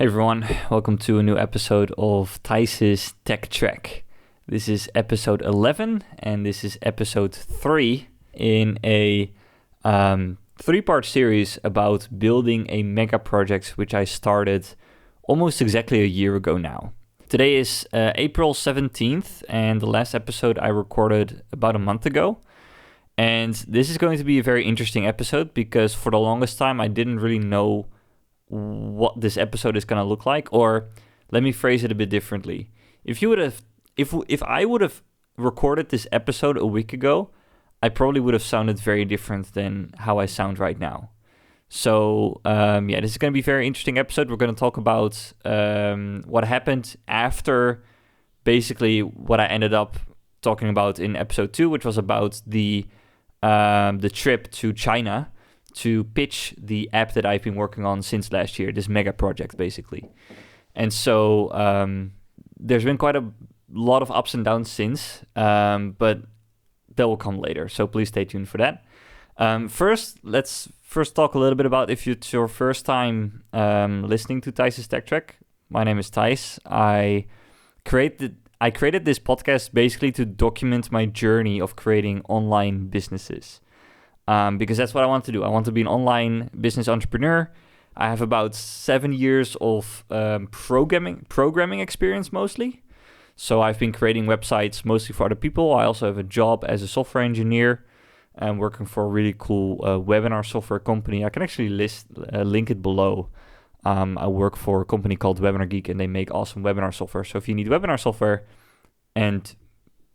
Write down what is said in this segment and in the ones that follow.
Hey everyone, welcome to a new episode of Tice's Tech Track. This is episode 11 and this is episode 3 in a three-part series about building a mega project which I started almost exactly a year ago now. Today is April 17th and the last episode I recorded about a month ago. And this is going to be a very interesting episode because for the longest time I didn't really know what this episode is going to look like, or let me phrase it a bit differently. If I would have recorded this episode a week ago, I probably would have sounded very different than how I sound right now. So this is going to be a very interesting episode. We're going to talk about what happened after basically what I ended up talking about in episode 2, which was about the trip to China to pitch the app that I've been working on since last year, this mega project, basically. And so there's been quite a lot of ups and downs since, but that will come later. So please stay tuned for that. Let's talk a little bit about if it's your first time listening to Tice's Tech Track. My name is Tice. I created this podcast basically to document my journey of creating online businesses. Because that's what I want to do. I want to be an online business entrepreneur. I have about 7 years of programming experience mostly. So I've been creating websites mostly for other people. I also have a job as a software engineer and working for a really cool webinar software company. I can actually link it below. I work for a company called Webinar Geek and they make awesome webinar software. So if you need webinar software and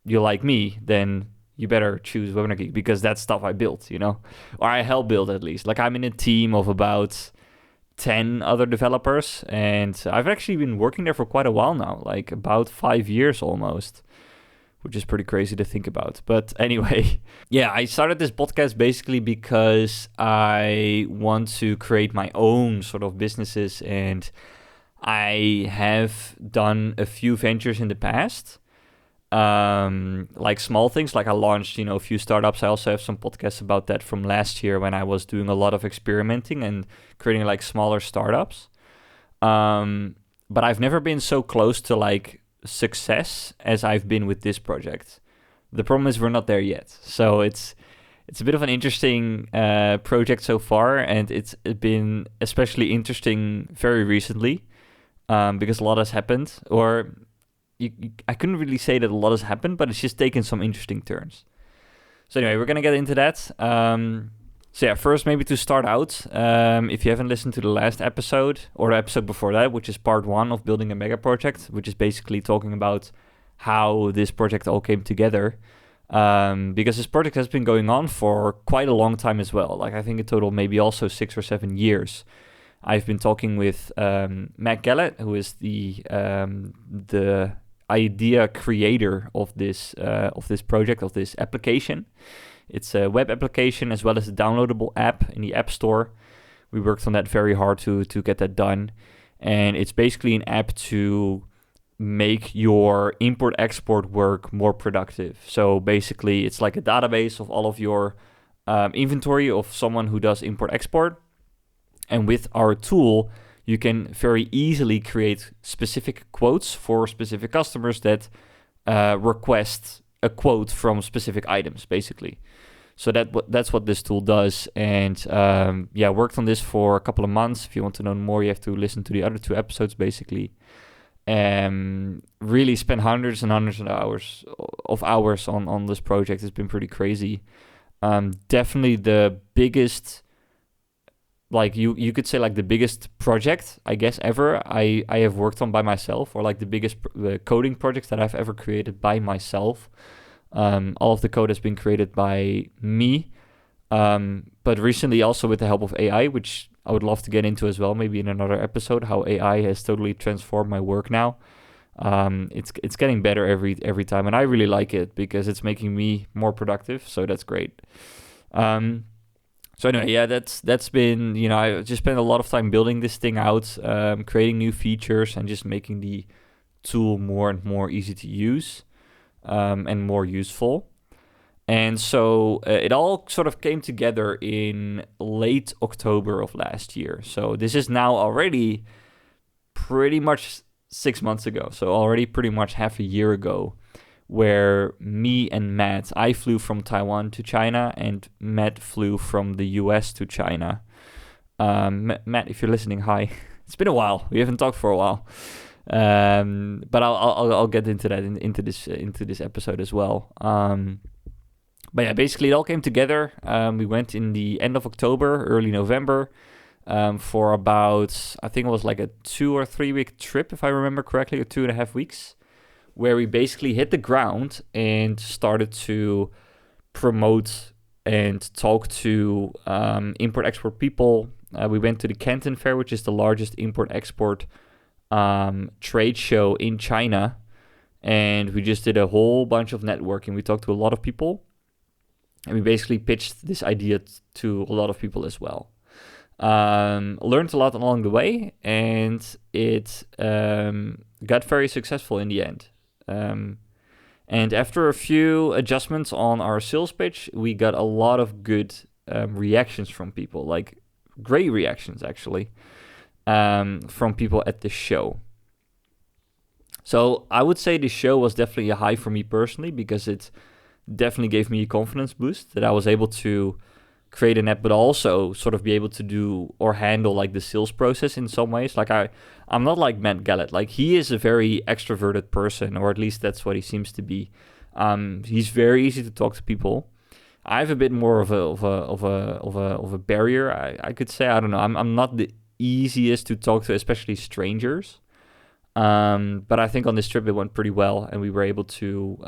you like me, then you better choose Webinar Geek because that's stuff I built, or I help build at least. Like I'm in a team of about 10 other developers and I've actually been working there for quite a while now, like about 5 years almost, which is pretty crazy to think about. But anyway, I started this podcast basically because I want to create my own sort of businesses and I have done a few ventures in the past. Like small things, like I launched, a few startups. I also have some podcasts about that from last year when I was doing a lot of experimenting and creating like smaller startups. But I've never been so close to like success as I've been with this project. The problem is we're not there yet. So it's a bit of an interesting project so far, and it's been especially interesting very recently because a lot has happened, or I couldn't really say that a lot has happened, but it's just taken some interesting turns. So anyway, we're going to get into that. First maybe to start out, if you haven't listened to the last episode or the episode before that, which is part 1 of building a mega project, which is basically talking about how this project all came together, because this project has been going on for quite a long time as well. Like I think in total maybe also 6 or 7 years. I've been talking with Matt Gallett, who is the idea creator of this project, of this application. It's a web application as well as a downloadable app in the App Store. We worked on that very hard to get that done. And it's basically an app to make your import-export work more productive. So basically, it's like a database of all of your inventory of someone who does import-export. And with our tool, you can very easily create specific quotes for specific customers that request a quote from specific items, basically. So that's what this tool does. And worked on this for a couple of months. If you want to know more, you have to listen to the other 2 episodes, basically. Really spent hundreds and hundreds of hours on this project. It's been pretty crazy. Definitely the biggest, like you could say like the biggest project, I guess, ever I have worked on by myself, or like the biggest coding projects that I've ever created by myself. All of the code has been created by me, but recently also with the help of AI, which I would love to get into as well, maybe in another episode, how AI has totally transformed my work now. It's getting better every time, and I really like it because it's making me more productive, so that's great. So anyway, that's been, I just spent a lot of time building this thing out, creating new features and just making the tool more and more easy to use and more useful. And so it all sort of came together in late October of last year. So this is now already pretty much 6 months ago. So already pretty much half a year ago, where me and Matt, I flew from Taiwan to China, and Matt flew from the US to China. Matt, if you're listening, hi. It's been a while. We haven't talked for a while. But I'll get into that into this episode as well. But yeah, basically it all came together. We went in the end of October, early November, for about, I think it was like a 2 or 3 week trip, if I remember correctly, or 2.5 weeks, where we basically hit the ground and started to promote and talk to import-export people. We went to the Canton Fair, which is the largest import-export trade show in China, and we just did a whole bunch of networking. We talked to a lot of people, and we basically pitched this idea to a lot of people as well. Learned a lot along the way, and it got very successful in the end. And after a few adjustments on our sales pitch, we got a lot of good reactions from people, like great reactions actually, from people at the show. So I would say the show was definitely a high for me personally, because it definitely gave me a confidence boost that I was able to create an app, but also sort of be able to do or handle like the sales process in some ways. Like I'm not like Matt Gallet. Like, he is a very extroverted person, or at least that's what he seems to be. He's very easy to talk to people. I have a bit more of a barrier, I could say. I don't know. I'm not the easiest to talk to, especially strangers. But I think on this trip it went pretty well, and we were able to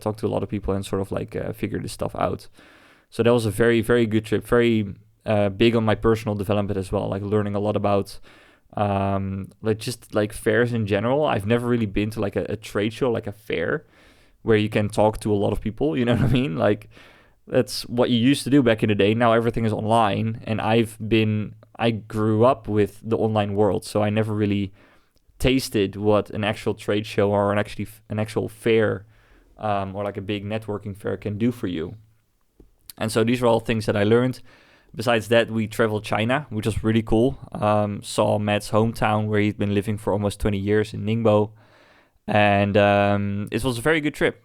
talk to a lot of people and sort of like figure this stuff out. So that was a very, very good trip, very big on my personal development as well, like learning a lot about like fairs in general. I've never really been to like a trade show, like a fair, where you can talk to a lot of people, you know what I mean? Like, that's what you used to do back in the day. Now everything is online, and I grew up with the online world, so I never really tasted what an actual trade show or an actual fair or like a big networking fair can do for you. And so these are all things that I learned. Besides that, we traveled China, which was really cool. Saw Matt's hometown, where he'd been living for almost 20 years, in Ningbo. And it was a very good trip.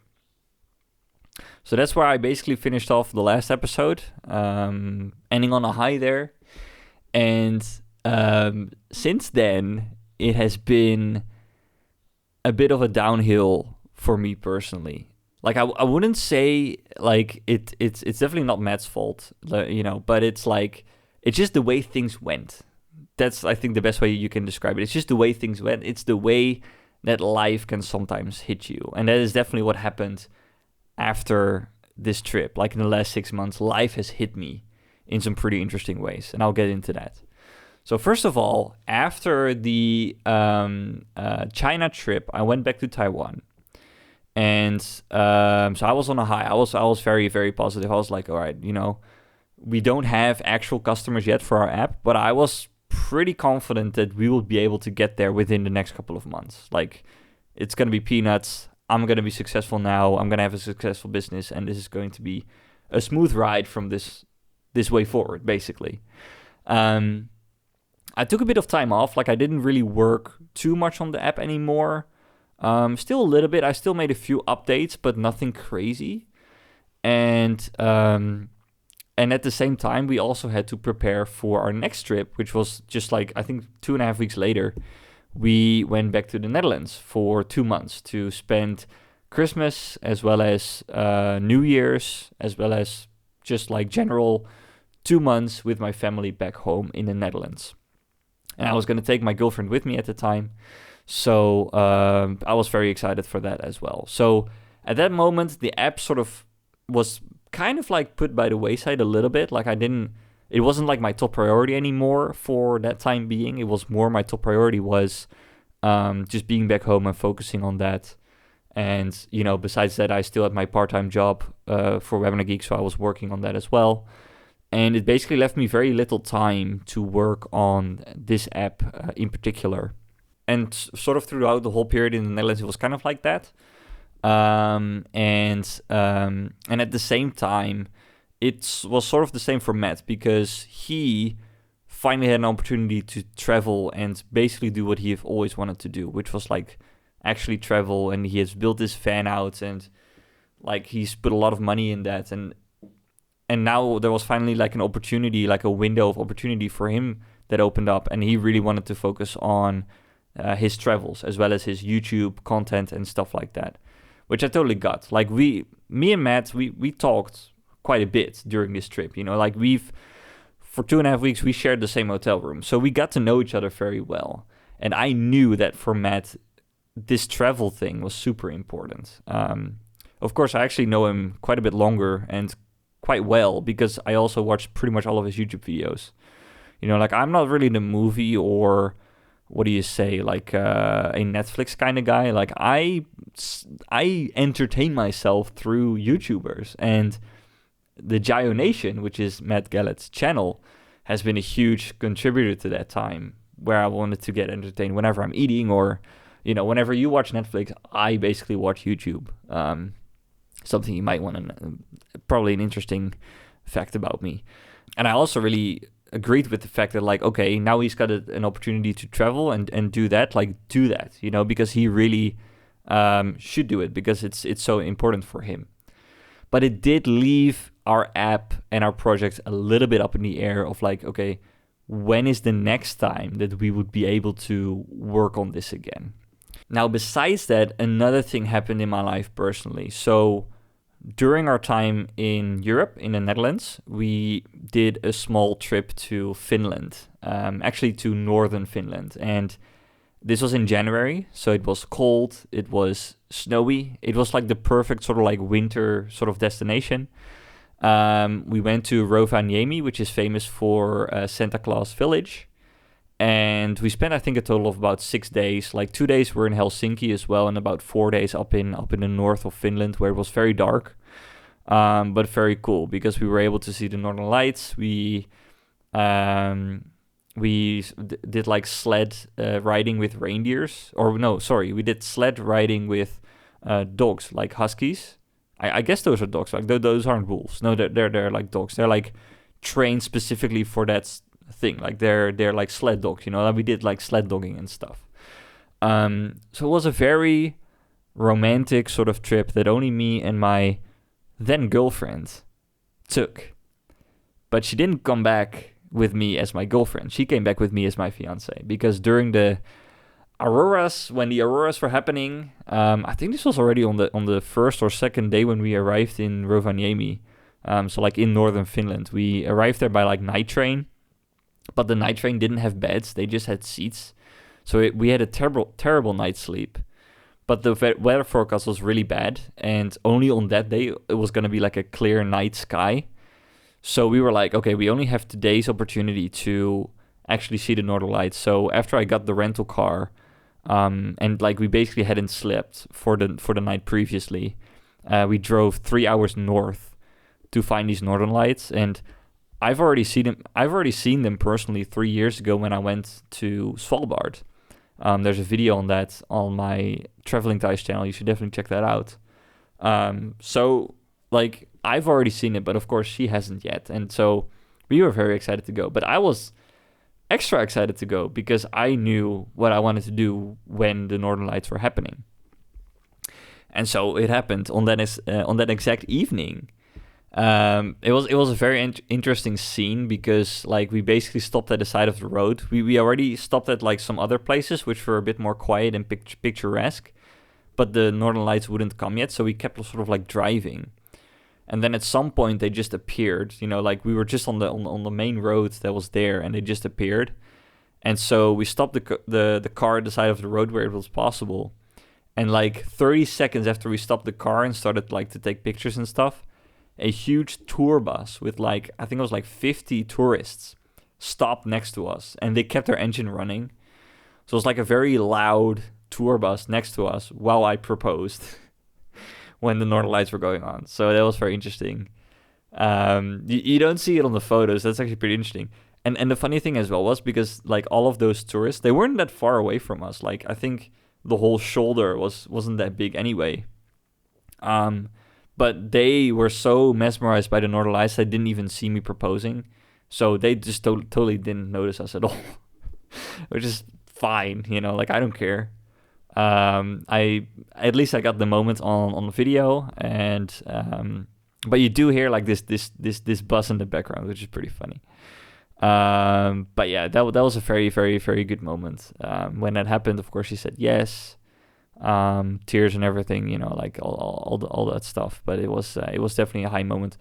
So that's where I basically finished off the last episode, ending on a high there. And since then, it has been a bit of a downhill for me personally. Like, I wouldn't say like it's definitely not Matt's fault, you know, but it's like, it's just the way things went. That's, I think, the best way you can describe it. It's just the way things went. It's the way that life can sometimes hit you. And that is definitely what happened after this trip. Like, in the last 6 months, life has hit me in some pretty interesting ways, and I'll get into that. So first of all, after the China trip, I went back to Taiwan. And so I was on a high. I was very, very positive. I was like, all right, you know, we don't have actual customers yet for our app, but I was pretty confident that we will be able to get there within the next couple of months. Like, it's going to be peanuts. I'm going to be successful now. I'm going to have a successful business, and this is going to be a smooth ride from this way forward, basically. I took a bit of time off. Like, I didn't really work too much on the app anymore. Still a little bit. I still made a few updates, but nothing crazy. And at the same time, we also had to prepare for our next trip, which was just like, I think 2.5 weeks later, we went back to the Netherlands for 2 months to spend Christmas, as well as New Year's, as well as just like general 2 months with my family back home in the Netherlands. And I was going to take my girlfriend with me at the time. So I was very excited for that as well. So at that moment, the app sort of was kind of like put by the wayside a little bit. Like, it wasn't like my top priority anymore for that time being. It was more, my top priority was just being back home and focusing on that. And, you know, besides that, I still had my part-time job for Webinar Geek, so I was working on that as well. And it basically left me very little time to work on this app in particular. And sort of throughout the whole period in the Netherlands, it was kind of like that. And at the same time, it was sort of the same for Matt, because he finally had an opportunity to travel and basically do what he have always wanted to do, which was like actually travel. And he has built this van out, and like he's put a lot of money in that. And now there was finally like an opportunity, like a window of opportunity for him that opened up, and he really wanted to focus on his travels as well as his YouTube content and stuff like that, which I totally got. Like me and Matt, we talked quite a bit during this trip, you know, like for 2.5 weeks, we shared the same hotel room. So we got to know each other very well. And I knew that for Matt, this travel thing was super important. Of course, I actually know him quite a bit longer and quite well because I also watched pretty much all of his YouTube videos. You know, like I'm not really the movie or what do you say, like a Netflix kind of guy. Like I entertain myself through YouTubers, and the Gio Nation, which is Matt Gallett's channel, has been a huge contributor to that time where I wanted to get entertained whenever I'm eating, or, you know, whenever you watch Netflix, I basically watch YouTube. Something you might want to, probably an interesting fact about me. And I also really agreed with the fact that, like, okay, now he's got an opportunity to travel and do that, you know, because he really should do it because it's so important for him. But it did leave our app and our project a little bit up in the air of like, okay, when is the next time that we would be able to work on this again? Now, besides that, another thing happened in my life personally. So during our time in Europe, in the Netherlands, we did a small trip to Finland, actually to northern Finland. And this was in January, so it was cold, it was snowy. It was like the perfect sort of like winter sort of destination. We went to Rovaniemi, which is famous for Santa Claus Village. And we spent, I think, a total of about 6 days. Like 2 days were in Helsinki as well, and about 4 days up in the north of Finland, where it was very dark, but very cool because we were able to see the Northern Lights. We did like sled riding with reindeers, we did sled riding with dogs, like huskies. I guess those are dogs. Like those aren't wolves. No, they're like dogs. They're like trained specifically for that thing. Like they're like sled dogs, you know. Like we did like sled dogging and stuff. So it was a very romantic sort of trip that only me and my then girlfriend took. But she didn't come back with me as my girlfriend. She came back with me as my fiance, because during the auroras, when the auroras were happening, I think this was already on the first or second day when we arrived in Rovaniemi. So like in northern Finland, we arrived there by like night train, but the night train didn't have beds; they just had seats. So we had a terrible night's sleep. But the weather forecast was really bad, and only on that day it was going to be like a clear night sky. So we were like, okay, we only have today's opportunity to actually see the Northern Lights. So after I got the rental car, and like we basically hadn't slept for the night previously, we drove 3 hours north to find these Northern Lights. And I've already seen them personally 3 years ago when I went to Svalbard. There's a video on that on my TravelingTice channel. You should definitely check that out. So like I've already seen it, but of course she hasn't yet. And so we were very excited to go. But I was extra excited to go because I knew what I wanted to do when the Northern Lights were happening. And so it happened on that exact evening. It was a very interesting scene because like we basically stopped at the side of the road. We already stopped at like some other places which were a bit more quiet and picturesque, but the Northern Lights wouldn't come yet, so we kept sort of like driving. And then at some point they just appeared, you know, like we were just on the main road that was there, and they just appeared. And so we stopped the car at the side of the road where it was possible. And like 30 seconds after we stopped the car and started like to take pictures and stuff, a huge tour bus with like, I think it was like 50 tourists stopped next to us, and they kept their engine running. So it was like a very loud tour bus next to us while I proposed when the Northern Lights were going on. So that was very interesting. You don't see it on the photos. That's actually pretty interesting. And the funny thing as well was because like all of those tourists, they weren't that far away from us. Like I think the whole shoulder wasn't that big anyway. But they were so mesmerized by the Northern Lights they didn't even see me proposing. So they just totally didn't notice us at all, which is fine, like I don't care. I at least I got the moment on video, and but you do hear like this buzz in the background, which is pretty funny. But yeah, that was a very, very, very good moment. When that happened, of course, she said yes, tears and everything, like all that stuff. But it was definitely a high moment.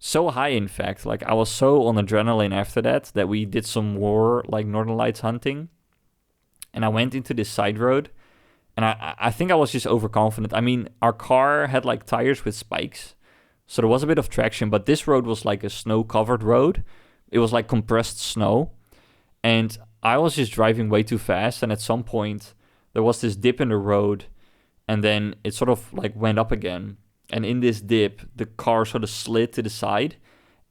So high, in fact, like I was so on adrenaline after that we did some more like Northern Lights hunting, and I went into this side road, and I think I was just overconfident. I mean, our car had like tires with spikes, so there was a bit of traction, but this road was like a snow-covered road. It was like compressed snow, and I was just driving way too fast, and at some point there was this dip in the road, and then it sort of like went up again. And in this dip, the car sort of slid to the side,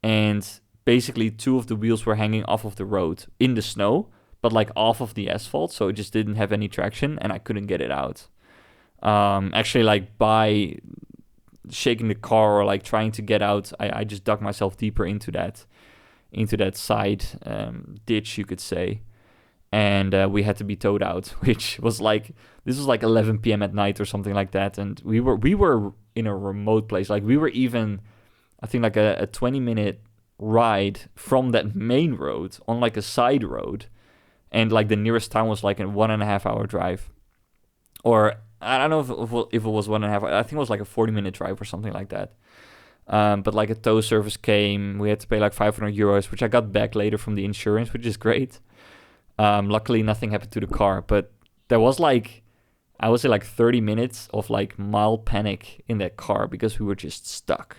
and basically 2 of the wheels were hanging off of the road in the snow, but like off of the asphalt, so it just didn't have any traction, and I couldn't get it out. Actually, like by shaking the car or like trying to get out, I just dug myself deeper into that side ditch, you could say. And we had to be towed out, which was like, this was like 11 p.m. at night or something like that. And we were in a remote place. Like we were even, I think like a 20-minute ride from that main road on like a side road. And like the nearest town was like a 1.5 hour drive. Or I don't know if it was 1.5. I think it was like a 40-minute drive or something like that. But like a tow service came. We had to pay like 500 euros, which I got back later from the insurance, which is great. Luckily, nothing happened to the car, but there was like, I would say like 30 minutes of like mild panic in that car because we were just stuck.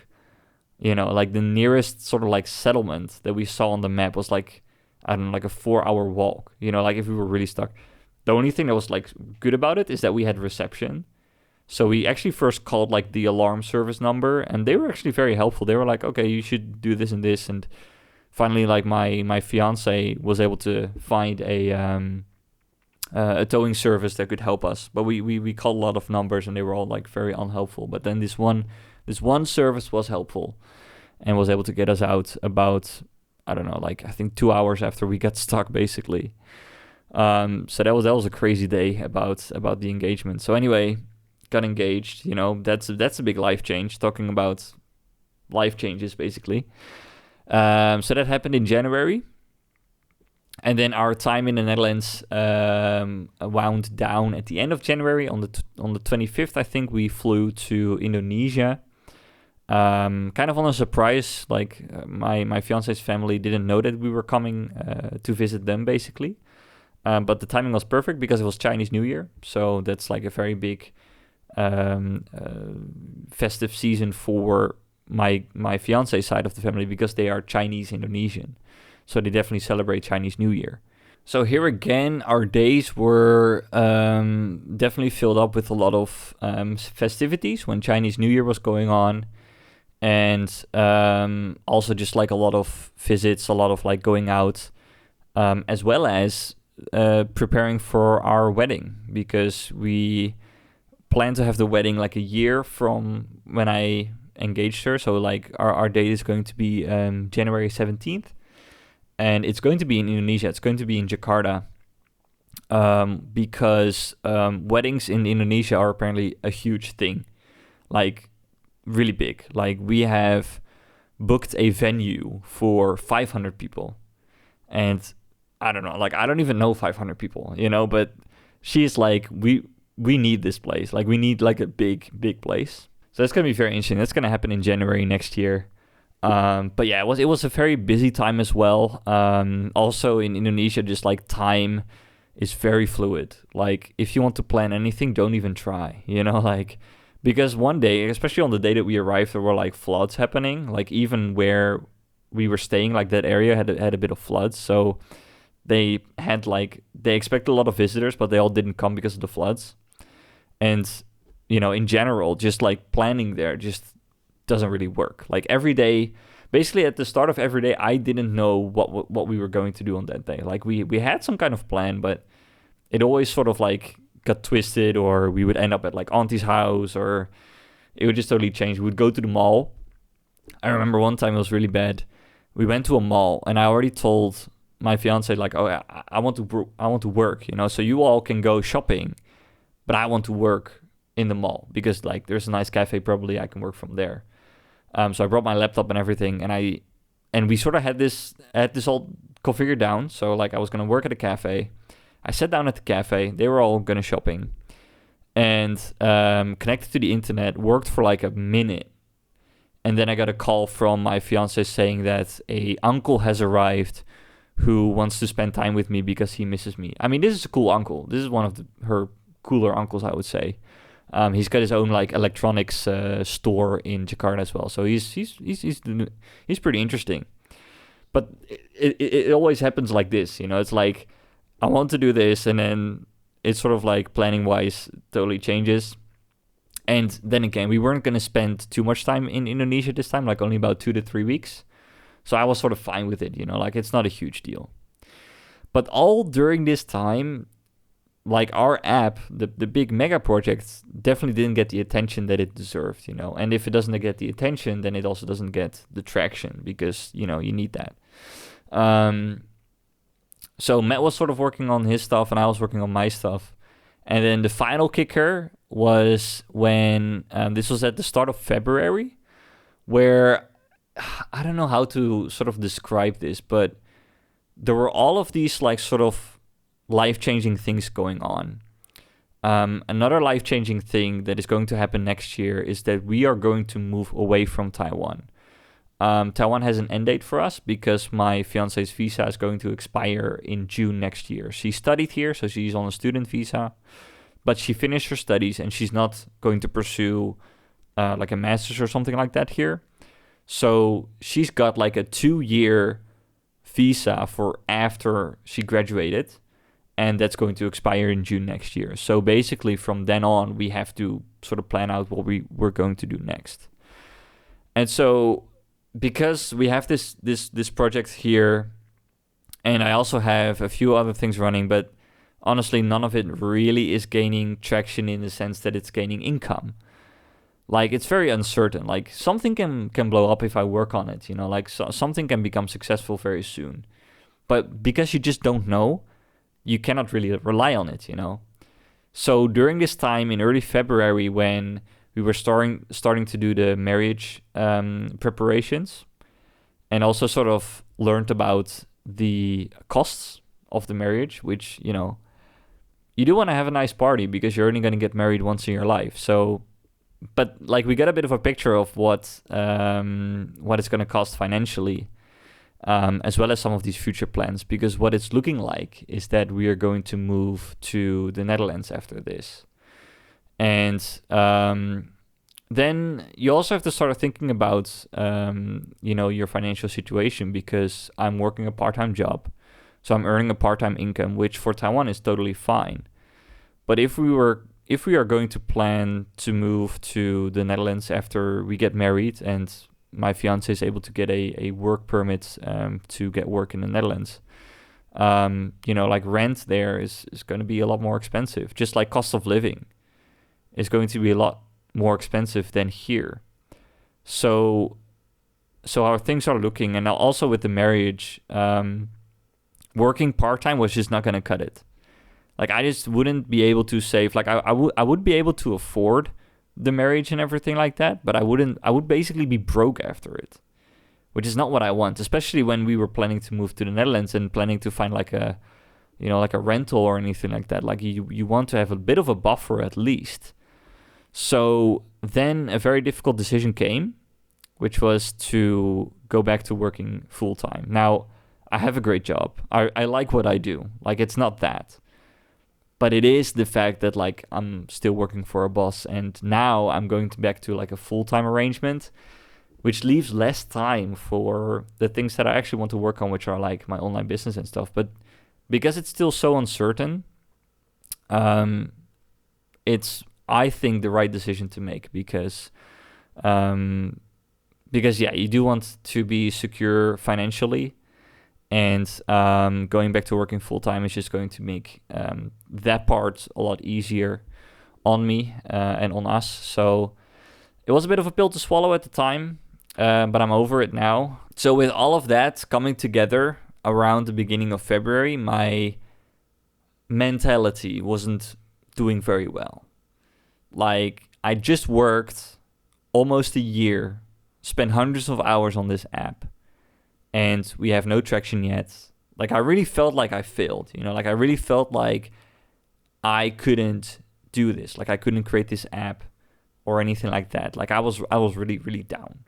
Like the nearest sort of like settlement that we saw on the map was like, I don't know, like a 4-hour walk, like if we were really stuck. The only thing that was like good about it is that we had reception. So we actually first called like the alarm service number, and they were actually very helpful. They were like, okay, you should do this and this. And finally, like my fiance was able to find a towing service that could help us. But we called a lot of numbers, and they were all like very unhelpful. But then this one service was helpful and was able to get us out about, I don't know, like I think 2 hours after we got stuck, basically. So that was a crazy day about the engagement. So anyway, got engaged. That's a big life change. Talking about life changes, basically. So that happened in January, and then our time in the Netherlands wound down at the end of January. On the 25th, I think we flew to Indonesia. Kind of on a surprise. Like my fiance's family didn't know that we were coming to visit them, basically. But the timing was perfect because it was Chinese New Year, so that's like a very big festive season for my fiance's side of the family, because they are Chinese Indonesian, so they definitely celebrate Chinese New Year. So here again, our days were definitely filled up with a lot of festivities when Chinese New Year was going on, and also just like a lot of visits, a lot of like going out, as well as preparing for our wedding, because we plan to have the wedding like a year from when I engaged her. So like our date is going to be January 17th, and it's going to be in Indonesia. It's going to be in Jakarta, because weddings in Indonesia are apparently a huge thing, like really big. Like we have booked a venue for 500 people, and I don't know, like I don't even know 500 people, but she's like, we need this place. Like we need like a big place. So that's going to be very interesting. That's going to happen in January next year. But yeah, it was a very busy time as well. Also in Indonesia, just like time is very fluid. Like if you want to plan anything, don't even try, like, because one day, especially on the day that we arrived, there were like floods happening. Like even where we were staying, like that area had a bit of floods. So they expected a lot of visitors, but they all didn't come because of the floods. And, in general, just like planning there just doesn't really work. Like every day, basically at the start of every day, I didn't know what we were going to do on that day. Like we had some kind of plan, but it always sort of like got twisted, or we would end up at like auntie's house, or it would just totally change. We would go to the mall. I remember one time it was really bad. we went to a mall, and I already told my fiance, like, oh, I want to work, so you all can go shopping, but I want to work in the mall because like there's a nice cafe, probably I can work from there. So I brought my laptop and everything, and we sort of had this all configured down. So like I was gonna work at a cafe. I sat down at the cafe. They were all gonna shopping, and connected to the internet. Worked for like a minute, and then I got a call from my fiance saying that a uncle has arrived who wants to spend time with me because he misses me. I mean, this is a cool uncle. This is one of her cooler uncles, I would say. He's got his own like electronics store in Jakarta as well. So he's pretty interesting. But it always happens like this, It's like I want to do this, and then it's sort of like planning wise totally changes. And then again, we weren't going to spend too much time in Indonesia this time, like only about 2 to 3 weeks. So I was sort of fine with it, like it's not a huge deal. But all during this time, like our app, the big mega project definitely didn't get the attention that it deserved, And if it doesn't get the attention, then it also doesn't get the traction because, you need that. So Matt was sort of working on his stuff and I was working on my stuff. And then the final kicker was when, this was at the start of February, where I don't know how to sort of describe this, but there were all of these like sort of life-changing things going on. Another life-changing thing that is going to happen next year is that we are going to move away from Taiwan. Taiwan has an end date for us because my fiance's visa is going to expire in June next year. She studied here, so she's on a student visa, but she finished her studies and she's not going to pursue like a master's or something like that here. So she's got like a 2-year visa for after she graduated, and that's going to expire in June next year. So basically from then on, we have to sort of plan out what we're going to do next. And so because we have this project here, and I also have a few other things running, but honestly, none of it really is gaining traction in the sense that it's gaining income. Like, it's very uncertain. Like, something can blow up if I work on it, Like, something can become successful very soon. But because you just don't know, you cannot really rely on it, So during this time in early February, when we were starting to do the marriage preparations, and also sort of learned about the costs of the marriage, which, you do want to have a nice party because you're only going to get married once in your life. So, but like we got a bit of a picture of what it's going to cost financially, as well as some of these future plans, because what it's looking like is that we are going to move to the Netherlands after this. And then you also have to start thinking about, your financial situation, because I'm working a part-time job. So I'm earning a part-time income, which for Taiwan is totally fine. But if we are going to plan to move to the Netherlands after we get married and my fiance is able to get a work permit to get work in the Netherlands, like rent there is going to be a lot more expensive. Just like cost of living is going to be a lot more expensive than here. So how things are looking, and also with the marriage, working part-time was just not going to cut it. Like, I just wouldn't be able to save. Like, I would be able to afford the marriage and everything like that, but I would basically be broke after it, which is not what I want, especially when we were planning to move to the Netherlands and planning to find like a rental or anything like that. Like, you want to have a bit of a buffer at least. So then a very difficult decision came, which was to go back to working full-time. Now, I have a great job. I like what I do. Like, it's not that. But it is the fact that, like, I'm still working for a boss, and now I'm going back to, like, a full-time arrangement, which leaves less time for the things that I actually want to work on, which are, like, my online business and stuff. But because it's still so uncertain, it's, I think, the right decision to make, because you do want to be secure financially, and going back to working full-time is just going to make that part a lot easier on me and on us. So it was a bit of a pill to swallow at the time, but I'm over it now. So with all of that coming together around the beginning of February, my mentality wasn't doing very well. Like, I just worked almost a year, spent hundreds of hours on this app, and we have no traction yet. Like, I really felt like I failed, like I really felt like I couldn't do this. Like, I couldn't create this app or anything like that. Like, I was really, really down,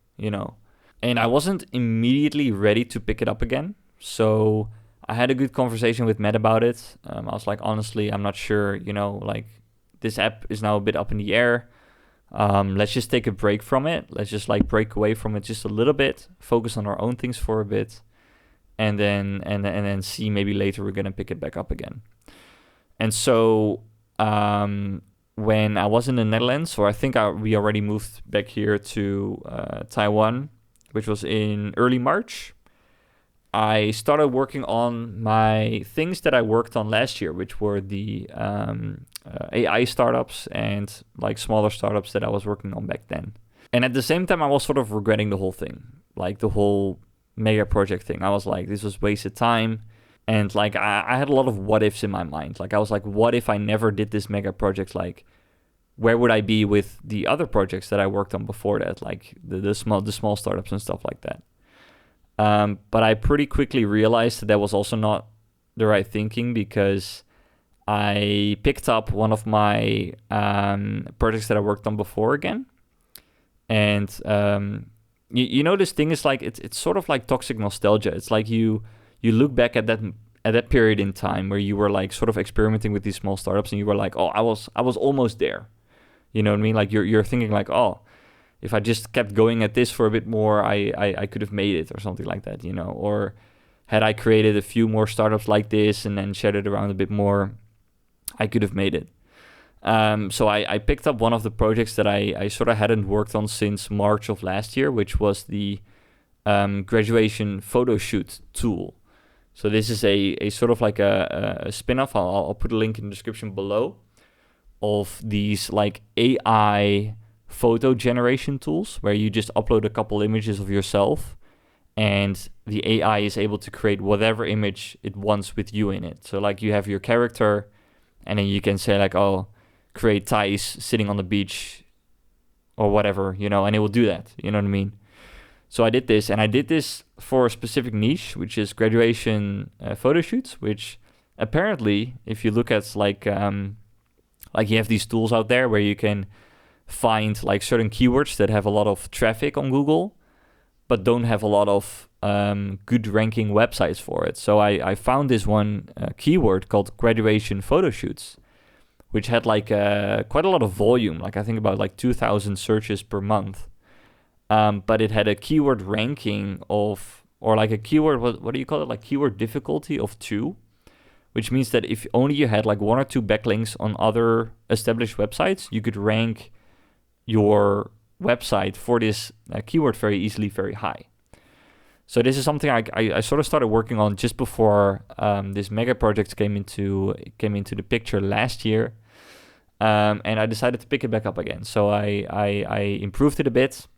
And I wasn't immediately ready to pick it up again. So I had a good conversation with Matt about it. I was like, honestly, I'm not sure, like, this app is now a bit up in the air. Let's just take a break from it. Let's just like break away from it just a little bit, focus on our own things for a bit, and then see maybe later we're gonna pick it back up again. And so when I was in the Netherlands, or I think we already moved back here to Taiwan, which was in early March, I started working on my things that I worked on last year, which were the AI startups and like smaller startups that I was working on back then. And at the same time, I was sort of regretting the whole thing, like the whole mega project thing. I was like, this was wasted time. And like, I had a lot of what ifs in my mind. Like, I was like, what if I never did this mega project? Like, where would I be with the other projects that I worked on before that? Like the small startups and stuff like that. But I pretty quickly realized that was also not the right thinking, because I picked up one of my projects that I worked on before again. And this thing is like, it's sort of like toxic nostalgia. It's like you look back at that period in time where you were like sort of experimenting with these small startups, and you were like, oh, I was almost there. You know what I mean? Like you're thinking like, oh, if I just kept going at this for a bit more, I could have made it or something like that, Or had I created a few more startups like this and then shared it around a bit more, I could have made it. So I picked up one of the projects that I sort of hadn't worked on since March of last year, which was the graduation photo shoot tool. So this is a sort of like a spin-off. I'll put a link in the description below of these like AI photo generation tools where you just upload a couple images of yourself and the AI is able to create whatever image it wants with you in it. So like you have your character and then you can say like, oh, create Tice sitting on the beach or whatever, and it will do that. You know what I mean? So I did this, and I did this for a specific niche, which is graduation photo shoots, which apparently, if you look at like you have these tools out there where you can find like certain keywords that have a lot of traffic on Google, but don't have a lot of good ranking websites for it. So I found this one keyword called graduation photo shoots, which had like quite a lot of volume, like I think about like 2,000 searches per month. But it had a keyword ranking of, or like a keyword, what do you call it? Like keyword difficulty of 2, which means that if only you had like 1 or 2 backlinks on other established websites, you could rank your website for this keyword very easily, very high. So this is something I sort of started working on just before this mega project came into the picture last year, and I decided to pick it back up again. So I improved it a bit.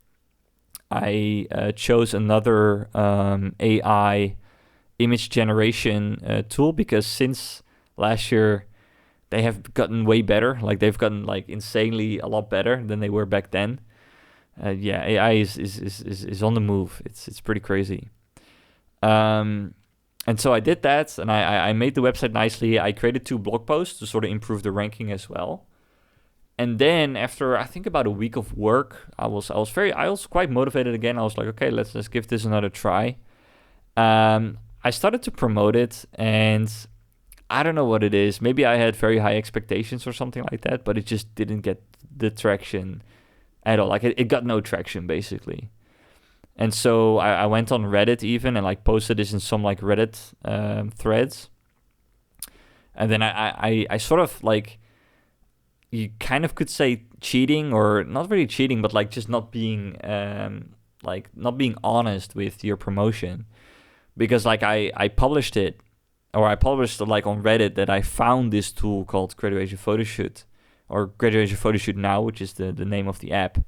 I chose another AI image generation tool, because since last year they have gotten way better. Like they've gotten like insanely a lot better than they were back then. AI is on the move. It's pretty crazy. And so I did that, and I made the website nicely. I created 2 blog posts to sort of improve the ranking as well. And then after I think about a week of work, I was quite motivated again. I was like, okay, let's give this another try. I started to promote it, and I don't know what it is. Maybe I had very high expectations or something like that, but it just didn't get the traction at all. Like it got no traction basically. And so I went on Reddit even and like posted this in some like Reddit threads. And then I sort of like, you kind of could say cheating, or not really cheating, but like just not being honest with your promotion, because like I published it, or I published like on Reddit that I found this tool called Graduation Photoshoot, or Graduation Photoshoot Now, which is the name of the app,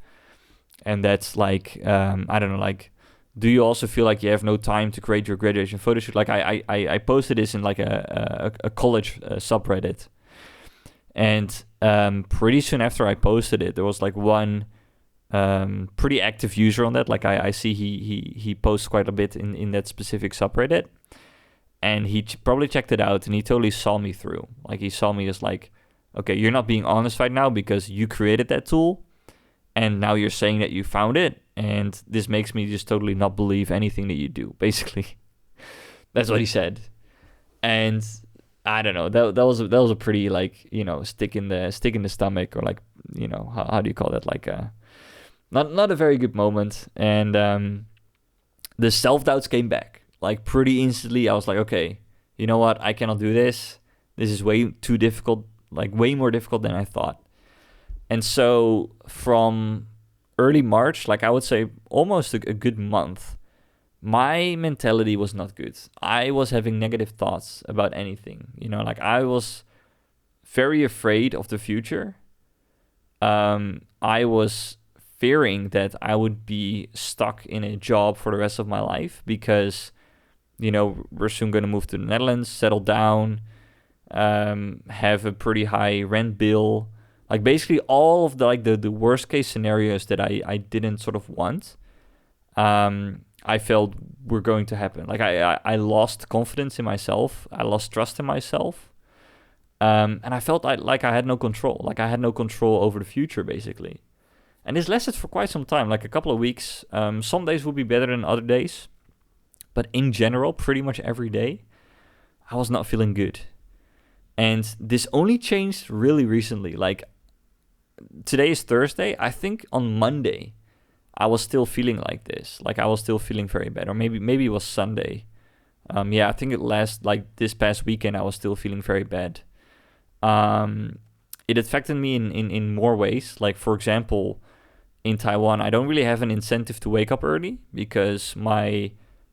and that's like I don't know, like do you also feel like you have no time to create your graduation photo shoot? Like I posted this in like a college subreddit, and pretty soon after I posted it, there was like one pretty active user on that. Like I see he posts quite a bit in that specific subreddit, and he probably checked it out, and he totally saw me through. Like he saw me as like, okay, you're not being honest right now because you created that tool, and now you're saying that you found it, and this makes me just totally not believe anything that you do, basically. That's what he said. And I don't know, that was a pretty, like, you know, stick in the stomach, or like, you know, how do you call that, like not a very good moment. And the self-doubts came back like pretty instantly. I was like, okay, you know what, I cannot do this. This is way too difficult, like way more difficult than I thought. And so from early March, like I would say almost a good month, my mentality was not good. I was having negative thoughts about anything. You know, like I was very afraid of the future. I was fearing that I would be stuck in a job for the rest of my life because, you know, we're soon going to move to the Netherlands, settle down, have a pretty high rent bill. Like basically all of the worst case scenarios that I didn't sort of want, I felt were going to happen. Like I lost confidence in myself. I lost trust in myself. And I felt like I had no control. Like I had no control over the future, basically. And this lasted for quite some time, like a couple of weeks. Some days would be better than other days. But in general, pretty much every day, I was not feeling good. And this only changed really recently. Like today is Thursday. I think on Monday, I was still feeling like this. Like I was still feeling very bad. Or maybe it was Sunday. Yeah, I think like this past weekend, I was still feeling very bad. It affected me in more ways. Like, for example, in Taiwan, I don't really have an incentive to wake up early because my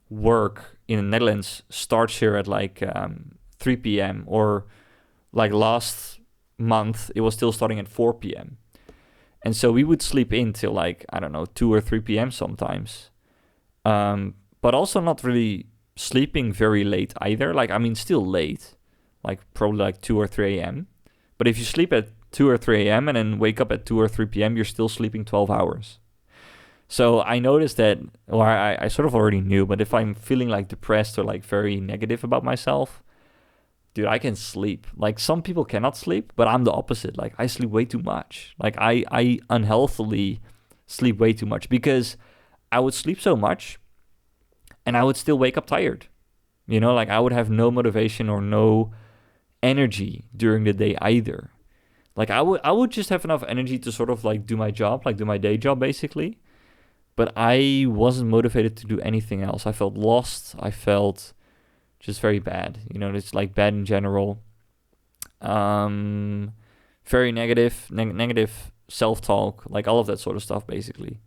work in the Netherlands starts here at like 3 p.m. or like last month, it was still starting at 4 p.m. And so we would sleep in till like, I don't know, 2 or 3 p.m. sometimes. But also not really sleeping very late either. Like, I mean, still late, like probably like 2 or 3 a.m. But if you sleep at 2 or 3 a.m. and then wake up at 2 or 3 p.m., you're still sleeping 12 hours. So I noticed that, or I sort of already knew, but if I'm feeling like depressed or like very negative about myself, dude, I can sleep. Like some people cannot sleep, but I'm the opposite. Like I sleep way too much. Like I unhealthily sleep way too much because I would sleep so much and I would still wake up tired. You know, like I would have no motivation or no energy during the day either. Like I would just have enough energy to sort of like do my job, like do my day job basically. But I wasn't motivated to do anything else. I felt lost. I felt just very bad. You know, it's like bad in general. Very negative self-talk, like all of that sort of stuff basically.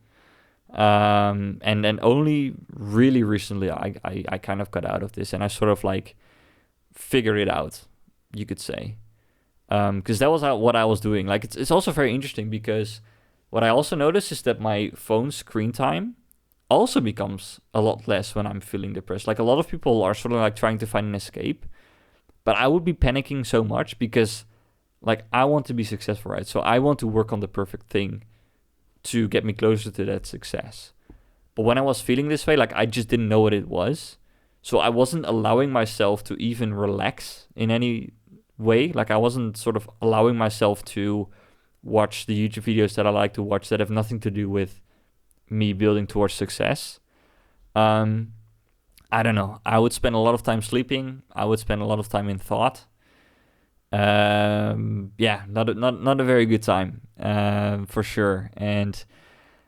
And then only really recently I kind of got out of this and I sort of like figured it out, you could say. Because that was what I was doing. Like it's also very interesting because what I also noticed is that my phone screen time also becomes a lot less when I'm feeling depressed. Like a lot of people are sort of like trying to find an escape, but I would be panicking so much because like I want to be successful, right? So I want to work on the perfect thing to get me closer to that success. But when I was feeling this way, like I just didn't know what it was. So I wasn't allowing myself to even relax in any way. Like I wasn't sort of allowing myself to watch the YouTube videos that I like to watch that have nothing to do with me building towards success. I don't know. I would spend a lot of time sleeping. I would spend a lot of time in thought. Yeah, not a very good time, for sure. And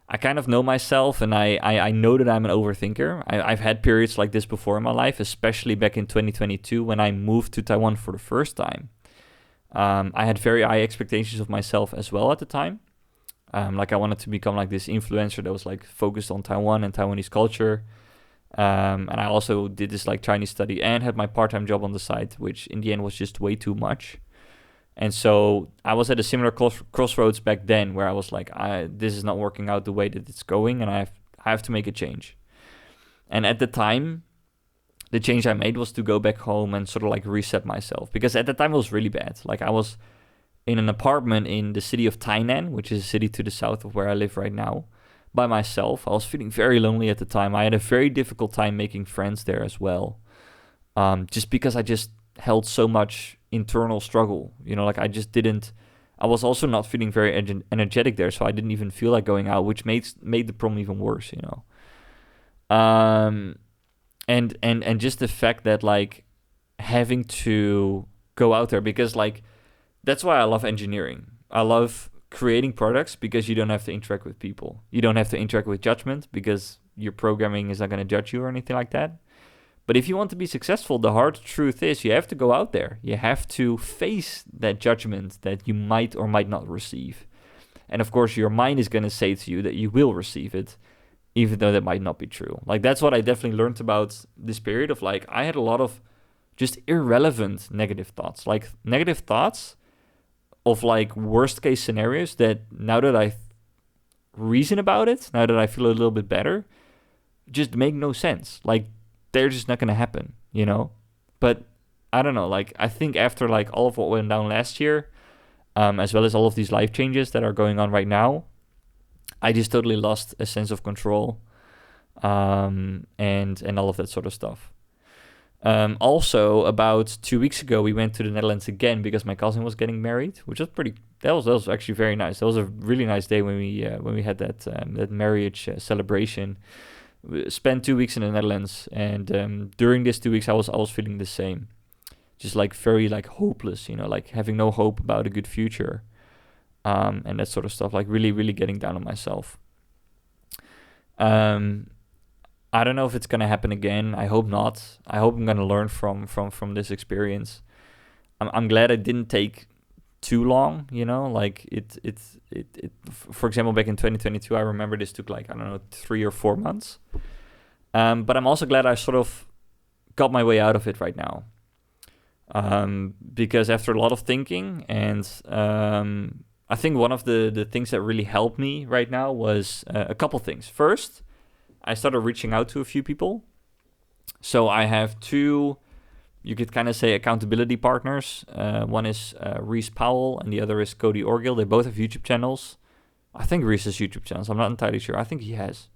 I kind of know myself, and I know that I'm an overthinker. I've had periods like this before in my life, especially back in 2022 when I moved to Taiwan for the first time. I had very high expectations of myself as well at the time. Like I wanted to become like this influencer that was like focused on Taiwan and Taiwanese culture. And I also did this like Chinese study and had my part-time job on the side, which in the end was just way too much. And so I was at a similar crossroads back then where I was like, this is not working out the way that it's going and I have to make a change. And at the time, the change I made was to go back home and sort of like reset myself, because at the time it was really bad. Like I was in an apartment in the city of Tainan, which is a city to the south of where I live right now, by myself. I was feeling very lonely at the time. I had a very difficult time making friends there as well, just because I just held so much internal struggle. Like I was also not feeling very energetic there, so I didn't even feel like going out, which made the problem even worse. And just the fact that like having to go out there, because like that's why I love engineering. I love creating products because you don't have to interact with people. You don't have to interact with judgment because your programming is not going to judge you or anything like that. But if you want to be successful, the hard truth is you have to go out there. You have to face that judgment that you might or might not receive. And of course, your mind is going to say to you that you will receive it, even though that might not be true. Like that's what I definitely learned about this period of like, I had a lot of just irrelevant negative thoughts, like negative thoughts of like worst case scenarios that now that I reason about it, now that I feel a little bit better, just make no sense. Like they're just not going to happen, But I don't know, like I think after like all of what went down last year, as well as all of these life changes that are going on right now, I just totally lost a sense of control, and all of that sort of stuff. Also, about 2 weeks ago, we went to the Netherlands again because my cousin was getting married, which was that was actually very nice. That was a really nice day when we had that marriage celebration. We spent 2 weeks in the Netherlands, and during these 2 weeks, I was feeling the same, just like very like hopeless, like having no hope about a good future, and that sort of stuff. Like really, really getting down on myself. I don't know if it's gonna happen again. I hope not. I hope I'm gonna learn from this experience. I'm glad it didn't take too long. Like it. For example, back in 2022, I remember this took like 3 or 4 months. But I'm also glad I sort of got my way out of it right now. Because after a lot of thinking, and I think one of the things that really helped me right now was a couple things. First, I started reaching out to a few people. So I have 2, you could kind of say, accountability partners. One is Reese Powell and the other is Cody Orgill. They both have YouTube channels. I think Reese has YouTube channels. I'm not entirely sure. I think he has.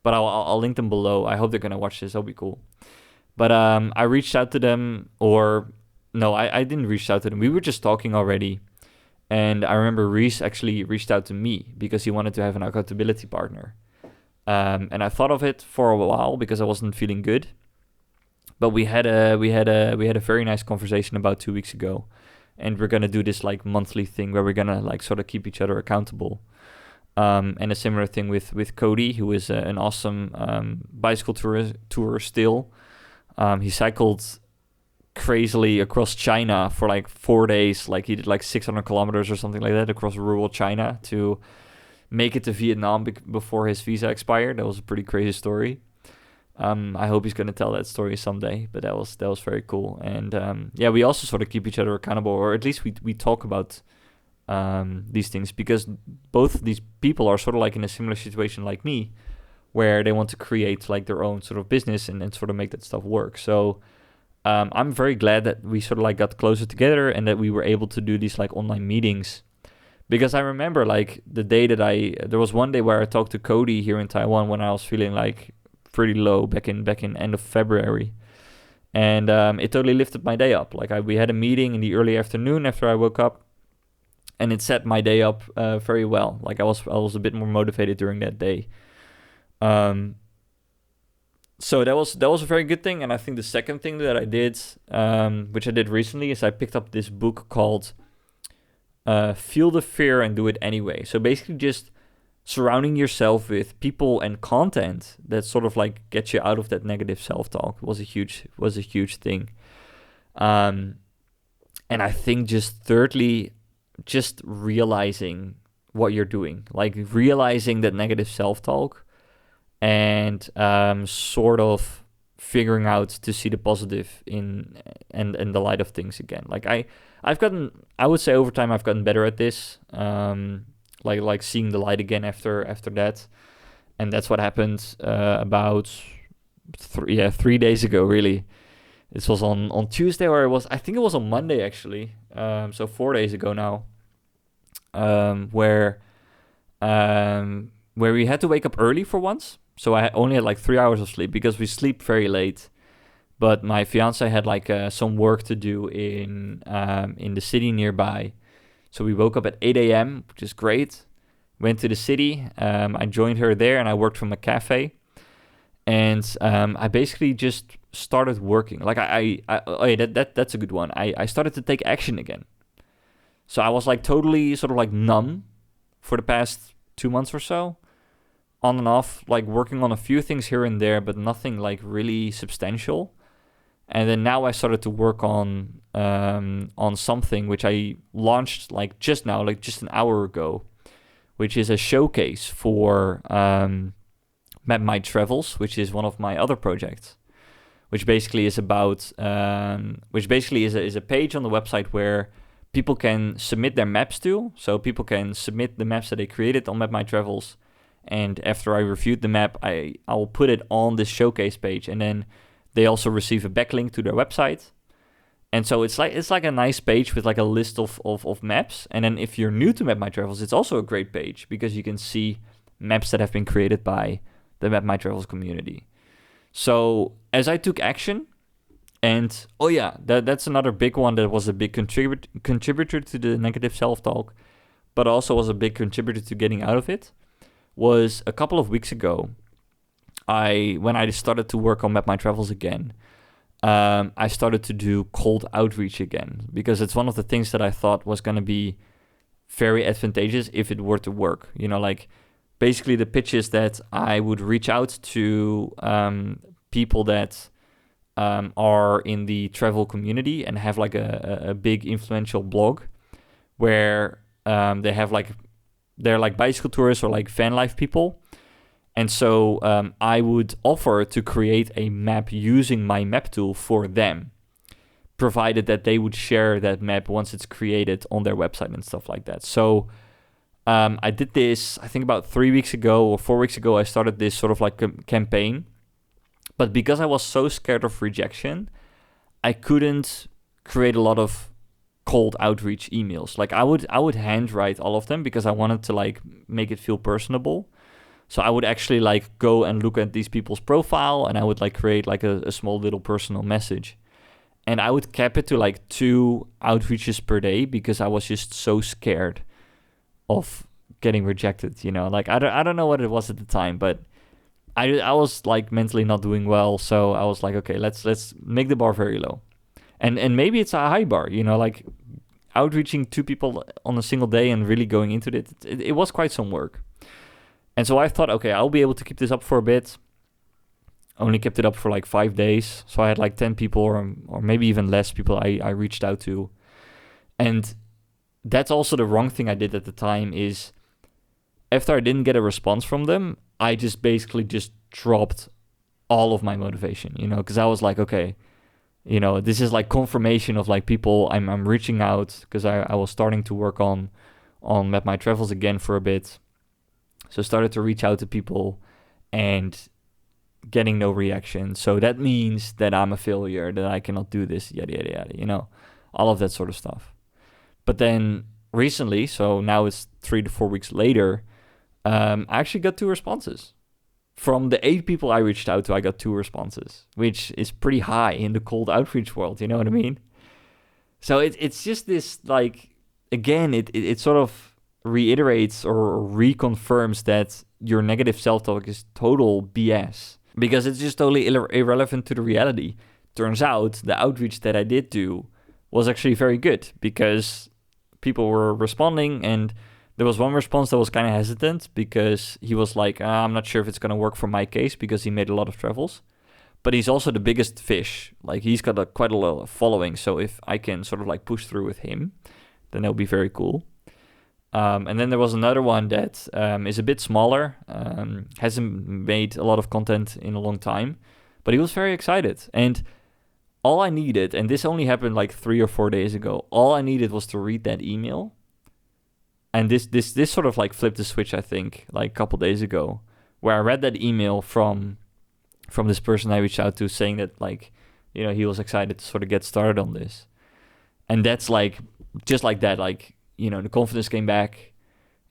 But I'll link them below. I hope they're going to watch this. That'll be cool. But I reached out to them, or no, I didn't reach out to them. We were just talking already. And I remember Reese actually reached out to me because he wanted to have an accountability partner. And I thought of it for a while because I wasn't feeling good. But we had a very nice conversation about 2 weeks ago, and we're gonna do this like monthly thing where we're gonna like sort of keep each other accountable. And a similar thing with Cody, who is an awesome bicycle tourer still. He cycled crazily across China for like 4 days. Like he did like 600 kilometers or something like that across rural China to make it to Vietnam before his visa expired. That was a pretty crazy story. I hope he's going to tell that story someday, but that was very cool. And we also sort of keep each other accountable, or at least we talk about these things, because both of these people are sort of like in a similar situation like me, where they want to create like their own sort of business and sort of make that stuff work. So I'm very glad that we sort of like got closer together and that we were able to do these like online meetings. Because I remember like the day that there was one day where I talked to Cody here in Taiwan when I was feeling like pretty low back in end of February. And it totally lifted my day up. Like we had a meeting in the early afternoon after I woke up, and it set my day up very well. Like I was a bit more motivated during that day. So that was a very good thing. And I think the second thing that I did, which I did recently, is I picked up this book called Feel the Fear and Do It Anyway. So basically just surrounding yourself with people and content that sort of like gets you out of that negative self-talk was a huge thing. And I think just thirdly, just realizing what you're doing, like realizing that negative self-talk and sort of figuring out to see the positive in the light of things again. Like I would say over time I've gotten better at this, like seeing the light again after that. And that's what happened about 3 days ago, really. This was on Tuesday, or I think it was on Monday, actually. So 4 days ago now. Where we had to wake up early for once. So I only had like 3 hours of sleep because we sleep very late. But my fiance had like some work to do in the city nearby. So we woke up at 8 a.m., which is great. Went to the city. I joined her there and I worked from a cafe. And I basically just started working. Like that's a good one. I started to take action again. So I was like totally sort of like numb for the past 2 months or so. On and off, like working on a few things here and there, but nothing like really substantial. And then now I started to work on something which I launched like just now, like just an hour ago, which is a showcase for Map My Travels, which is one of my other projects, which basically is about, is a page on the website where people can submit their maps to. So people can submit the maps that they created on Map My Travels, and after I reviewed the map, I'll put it on this showcase page, and then they also receive a backlink to their website. And so it's like a nice page with like a list of maps. And then if you're new to Map My Travels, it's also a great page because you can see maps that have been created by the Map My Travels community. So as I took action, and that's another big one that was a big contributor to the negative self-talk, but also was a big contributor to getting out of it, was a couple of weeks ago, when I started to work on Map My Travels again, I started to do cold outreach again, because it's one of the things that I thought was going to be very advantageous if it were to work. You know, like basically the pitch is that I would reach out to people that are in the travel community and have like a big influential blog where they're like bicycle tourists or like van life people. And so I would offer to create a map using my map tool for them, provided that they would share that map once it's created on their website and stuff like that. So I did this, I think about 3 weeks ago or 4 weeks ago, I started this sort of like campaign. But because I was so scared of rejection, I couldn't create a lot of cold outreach emails. Like I would handwrite all of them because I wanted to like make it feel personable. So I would actually like go and look at these people's profile, and I would like create like a small little personal message. And I would cap it to like 2 outreaches per day because I was just so scared of getting rejected, you know. Like I don't know what it was at the time, but I was like mentally not doing well, so I was like, okay, let's make the bar very low. And maybe it's a high bar, you know, like outreaching 2 people on a single day and really going into it, it was quite some work. And so I thought, okay, I'll be able to keep this up for a bit. Only kept it up for like 5 days. So I had like 10 people or maybe even less people I reached out to. And that's also the wrong thing I did at the time is after I didn't get a response from them, I just basically just dropped all of my motivation, you know, because I was like, okay, you know, this is like confirmation of like people I'm reaching out because I was starting to work on Map My Travels again for a bit. So I started to reach out to people and getting no reaction. So that means that I'm a failure, that I cannot do this, yada, yada, yada, you know, all of that sort of stuff. But then recently, so now it's 3 to 4 weeks later, I actually got 2 responses. From the 8 people I reached out to, I got 2 responses, which is pretty high in the cold outreach world, you know what I mean? So it's just this, like, again, it sort of reiterates or reconfirms that your negative self-talk is total BS, because it's just totally irrelevant to the reality. Turns out the outreach that I did do was actually very good because people were responding, and there was one response that was kind of hesitant because he was like, I'm not sure if it's going to work for my case because he made a lot of travels. But he's also the biggest fish. Like he's got quite a lot of following. So if I can sort of like push through with him, then that would be very cool. And then there was another one that is a bit smaller, hasn't made a lot of content in a long time, but he was very excited. And all I needed, and this only happened like 3 or 4 days ago, all I needed was to read that email. And this sort of like flipped the switch, I think, like a couple days ago, where I read that email from from this person I reached out to, saying that like, he was excited to sort of get started on this. And that's like, just like that, like, the confidence came back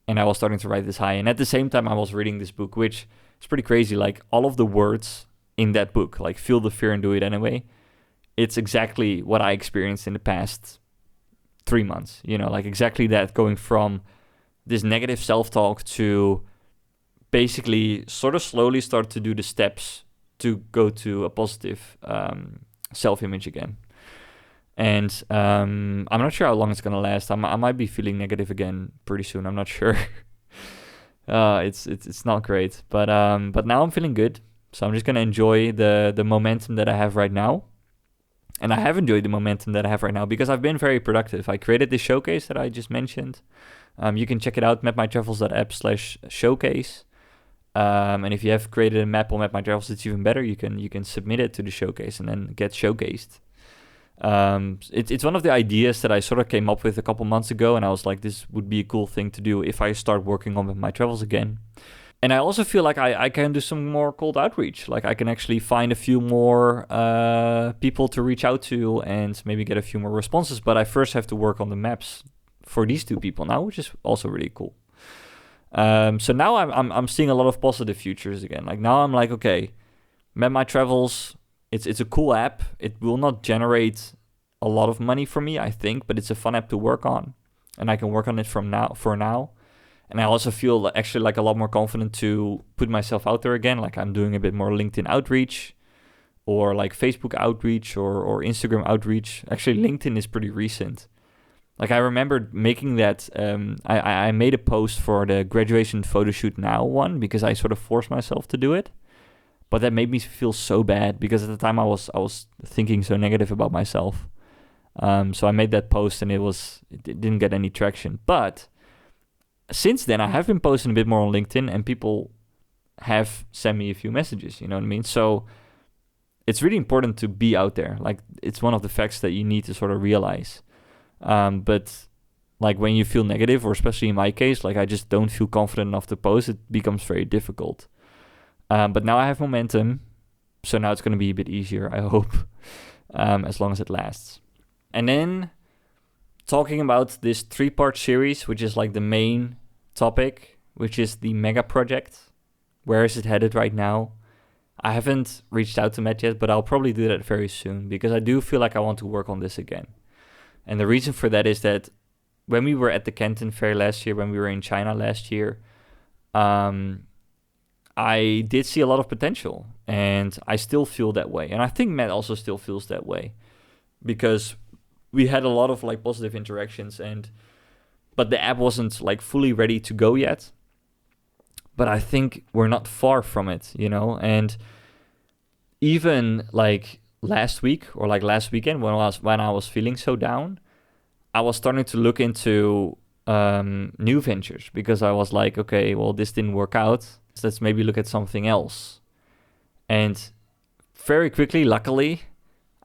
and I was starting to write this high. And at the same time, I was reading this book, which is pretty crazy. Like all of the words in that book, like feel the fear and do it anyway. It's exactly what I experienced in the past 3 months, like exactly that, going from this negative self-talk to basically sort of slowly start to do the steps to go to a positive self-image again. And I'm not sure how long it's gonna last. I might be feeling negative again pretty soon. I'm not sure. It's not great, but now I'm feeling good. So I'm just gonna enjoy the momentum that I have right now. And I have enjoyed the momentum that I have right now because I've been very productive. I created this showcase that I just mentioned. You can check it out, mapmytravels.app/showcase. And if you have created a map on Map My Travels, it's even better. You can submit it to the showcase and then get showcased. It's one of the ideas that I sort of came up with a couple months ago, and I was like, this would be a cool thing to do if I start working on my travels again. And I also feel like I can do some more cold outreach. Like I can actually find a few more people to reach out to and maybe get a few more responses. But I first have to work on the maps for these 2 people now, which is also really cool. So now I'm seeing a lot of positive futures again. Like now I'm like, okay, Map My Travels, it's a cool app. It will not generate a lot of money for me, I think, but it's a fun app to work on, and I can work on it for now. And I also feel actually like a lot more confident to put myself out there again. Like I'm doing a bit more LinkedIn outreach, or like Facebook outreach, or Instagram outreach. Actually, LinkedIn is pretty recent. Like I remember making that, I made a post for the graduation photo shoot now one because I sort of forced myself to do it. But that made me feel so bad because at the time I was thinking so negative about myself. So I made that post and it didn't get any traction. But since then I have been posting a bit more on LinkedIn and people have sent me a few messages, you know what I mean? So it's really important to be out there. Like it's one of the facts that you need to sort of realize. But like when you feel negative, or especially in my case, like I just don't feel confident enough to post, it becomes very difficult. But now I have momentum, so now it's going to be a bit easier, I hope, as long as it lasts. And then talking about this 3-part series, which is like the main topic, which is the mega project. Where is it headed right now? I haven't reached out to Matt yet, but I'll probably do that very soon because I do feel like I want to work on this again. And the reason for that is that when we were at the Canton Fair last year, when we were in China last year, I did see a lot of potential, and I still feel that way. And I think Matt also still feels that way because we had a lot of like positive interactions, but the app wasn't like fully ready to go yet. But I think we're not far from it, and even like last week or like last weekend when I was feeling so down, I was starting to look into new ventures because I was like, okay, well, this didn't work out. So let's maybe look at something else. And very quickly, luckily,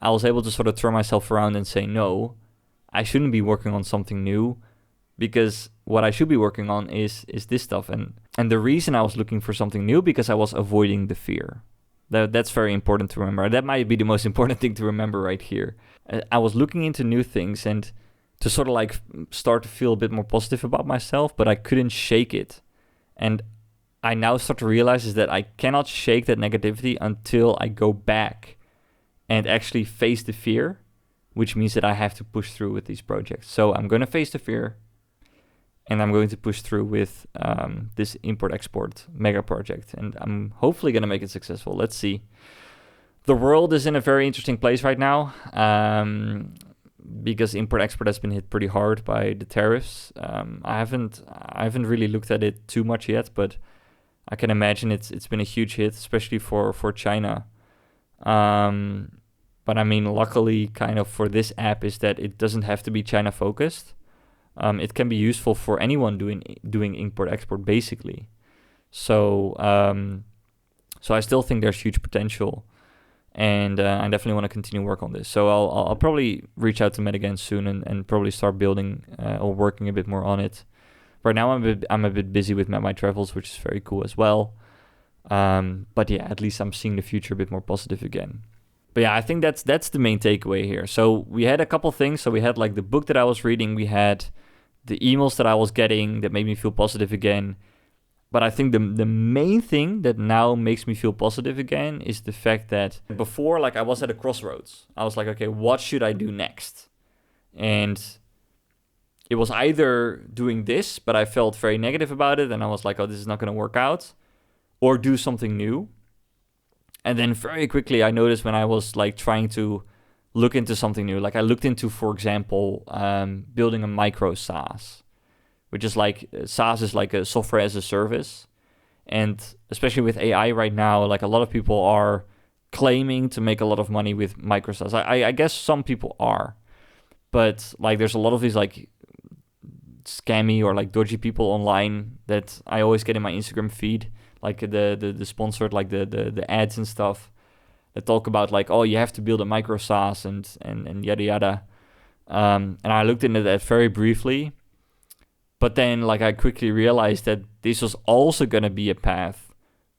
I was able to sort of turn myself around and say, no, I shouldn't be working on something new because what I should be working on is this stuff. And the reason I was looking for something new because I was avoiding the fear. That's very important to remember. That might be the most important thing to remember right here. I was looking into new things and to sort of like start to feel a bit more positive about myself, but I couldn't shake it. And I now start to realize is that I cannot shake that negativity until I go back and actually face the fear, which means that I have to push through with these projects. So I'm going to face the fear and I'm going to push through with this import-export mega project. And I'm hopefully going to make it successful. Let's see. The world is in a very interesting place right now because import-export has been hit pretty hard by the tariffs. I haven't really looked at it too much yet, but I can imagine it's been a huge hit, especially for China. But I mean, luckily, kind of for this app is that it doesn't have to be China focused. It can be useful for anyone doing import-export basically. So I still think there's huge potential, and I definitely want to continue work on this. So I'll probably reach out to Matt again soon and probably start building or working a bit more on it. Right now I'm a bit busy with Map My Travels, which is very cool as well. But yeah, at least I'm seeing the future a bit more positive again. But yeah, I think that's the main takeaway here. So we had a couple things. So we had like the book that I was reading. We had the emails that I was getting that made me feel positive again. But I think the main thing that now makes me feel positive again is the fact that before, like, I was at a crossroads. I was like, okay, what should I do next? And it was either doing this, but I felt very negative about it, and I was like, oh, this is not going to work out, or do something new. And then very quickly I noticed when I was like trying to look into something new, like I looked into, for example, building a micro SaaS, which is like, SaaS is like a software as a service. And especially with AI right now, like a lot of people are claiming to make a lot of money with micro SaaS. I guess some people are, but like there's a lot of these like scammy or like dodgy people online that I always get in my Instagram feed, like the sponsored, like the ads and stuff that talk about like, oh, you have to build a micro SaaS and yada yada. And I looked into that very briefly, but then like I quickly realized that this was also going to be a path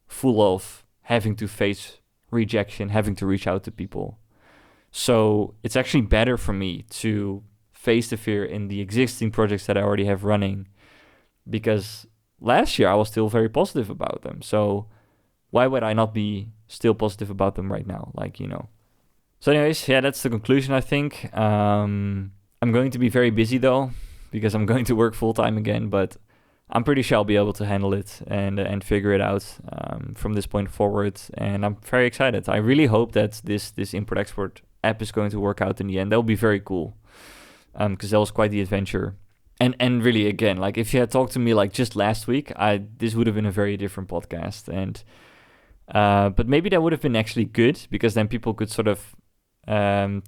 full of having to face rejection, having to reach out to people. So it's actually better for me to face the fear in the existing projects that I already have running, because last year I was still very positive about them. So why would I not be still positive about them right now? Like, you know. So anyways, yeah, that's the conclusion, I think. I'm going to be very busy though, because I'm going to work full time again, but I'm pretty sure I'll be able to handle it and figure it out from this point forward. And I'm very excited. I really hope that this import-export app is going to work out in the end. That will be very cool, because that was quite the adventure. And really, again, like if you had talked to me like just last week, this would have been a very different podcast. And but maybe that would have been actually good, because then people could sort of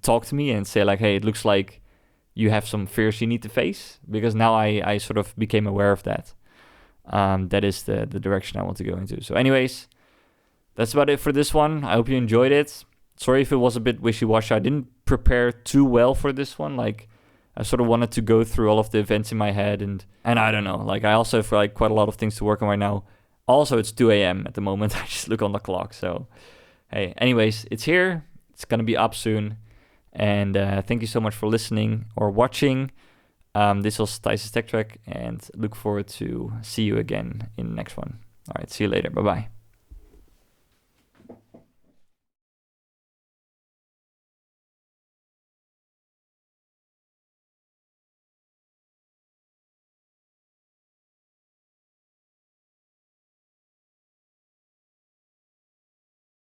talk to me and say like, hey, it looks like you have some fears you need to face, because now I sort of became aware of that. That is the direction I want to go into. So anyways, that's about it for this one. I hope you enjoyed it. Sorry if it was a bit wishy-washy. I didn't prepare too well for this one. Like, I sort of wanted to go through all of the events in my head, and I don't know. Like, I also have like quite a lot of things to work on right now. Also, it's 2 a.m. at the moment. I just look on the clock. So, hey, anyways, it's here. It's going to be up soon. And thank you so much for listening or watching. This was Tice's Tech Track, and look forward to see you again in the next one. All right, see you later. Bye-bye.